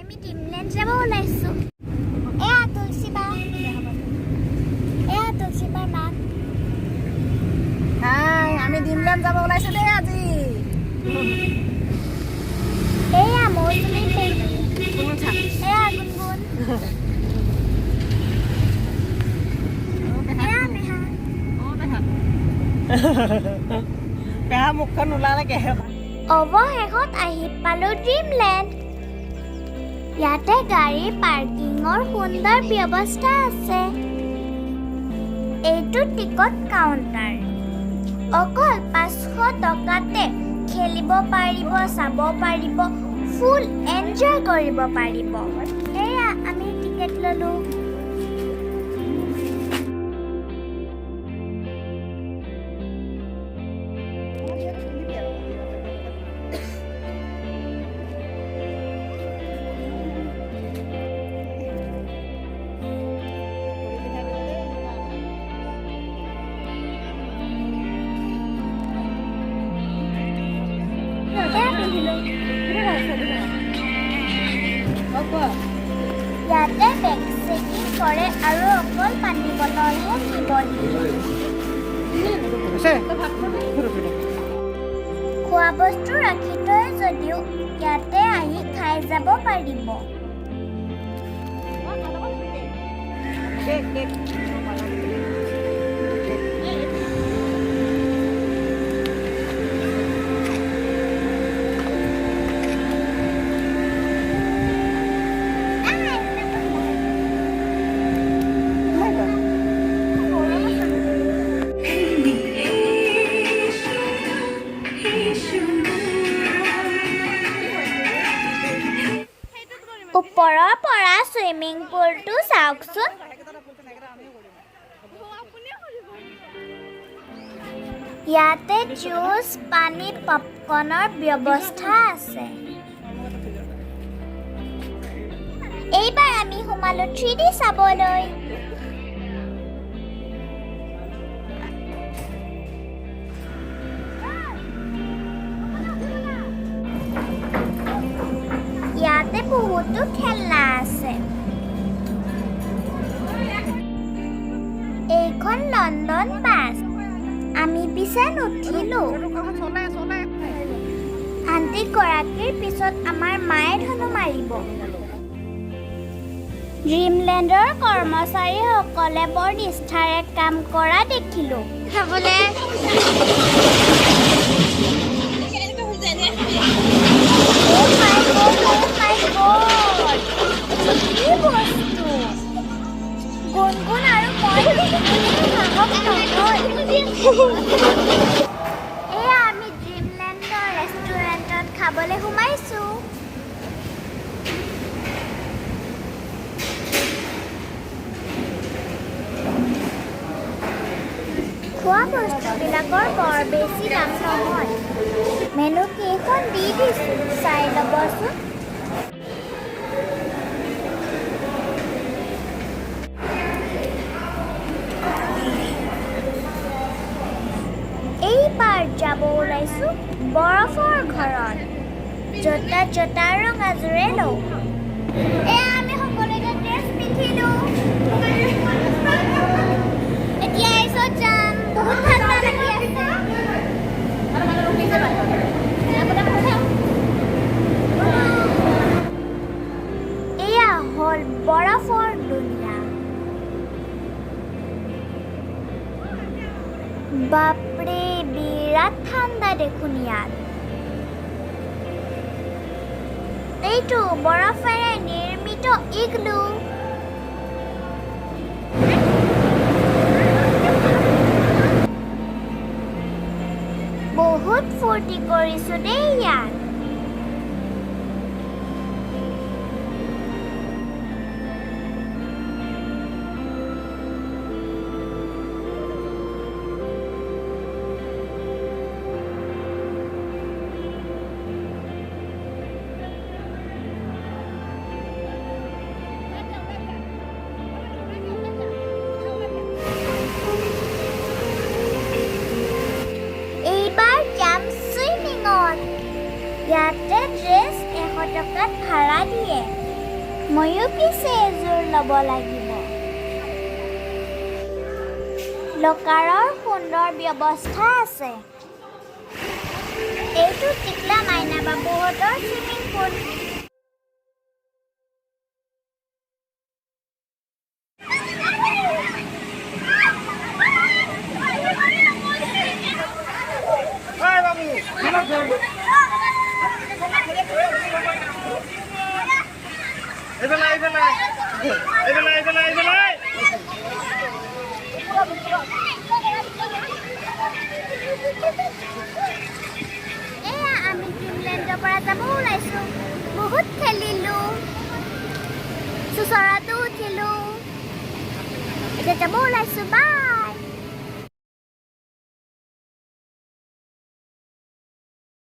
আমি ড্ৰিমলেণ্ড যাব ওলাইছো এয়া তুলসীবাৰ মাক হাই আমি ড্ৰিমলেণ্ড যাব ওলাইছো দেই আজি এয়া মৌচুমী পেহী এয়া গুণগুণ এয়া পেহা মুখখন ওলালেগে অৱশেষত আহি পালো ড্ৰিমলেণ্ড ইয়াতে গাড়ী পাৰ্কিঙৰ সুন্দৰ ব্যৱস্থা আছে এইটো টিকট কাউণ্টাৰ অকল 500 টকাতে খেলিব পাৰিব চাব পাৰিব ফুল এনজয় কৰিব পাৰিব এয়া আমি টিকেট ললো ইয়াতে বেগ চেকিং কৰে আৰু অকল পানী বটলহে নিব দিয়ে খোৱা বস্তু ৰাখি থয় যদিও ইয়াতে আহি খাই যাব পাৰিব ওপৰৰ পৰা ছুইমিং পুলটো চাওকচোন ইয়াতে জুচ পানী পপকৰ্নৰ ব্যৱস্থা আছে এইবাৰ আমি সোমালো 3D চাবলৈ ইয়াতে বহুতো খেলনা আছে এইখন লণ্ডন বাছ আমি পিছে নুঠিলো আন্টি গৰাকীৰ পিছত আমাৰ মায়ে ধনু মাৰিব ড্ৰিমলেণ্ডৰ কৰ্মচাৰীসকলে বৰ নিষ্ঠাৰে কাম কৰা দেখিলো খাবলৈ গুণগুণ আৰু মই এয়া আমি ড্ৰিমলেণ্ডৰ ৰেষ্টুৰেণ্টত খাবলৈ সোমাইছো খোৱা বস্তুবিলাকৰ বৰ বেছি দাম নহয় মেনু কেইখন দি দিছো চাই ল'বচোন এইবাৰ যাব ওলাইছো বৰফৰ ঘৰত জোতা ৰঙাযোৰে লওঁ এয়া আমি সকলোৱে ড্ৰেছ পিন্ধিলো এতিয়া এইচত যাম বহুত ঠাণ্ডা লাগি আছে এয়া হ'ল বৰফৰ দুনিয়া বাপৰে বিৰাট ঠাণ্ডা দেখোন ইয়াত এইটো বৰফেৰে নিৰ্মিত ইগলু বহুত ফূৰ্তি কৰিছো দেই ইয়াত ইয়াতে ড্ৰেছ 100 টকাত ভাড়া দিয়ে ময়ো পিছে এযোৰ ল'ব লাগিব। লকাৰৰ সুন্দৰ ব্যৱস্থা আছে। এইটো টিকলা মাইনা বাবুহঁতৰ চুইমিং পুল। এয়া আমি ড্ৰিমলেণ্ডৰ পৰা যাব ওলাইছোঁ। বহুত খেলিলোঁ, চুচৰাটো উঠিলোঁ, এতিয়া যাব ওলাইছোঁ। বাই।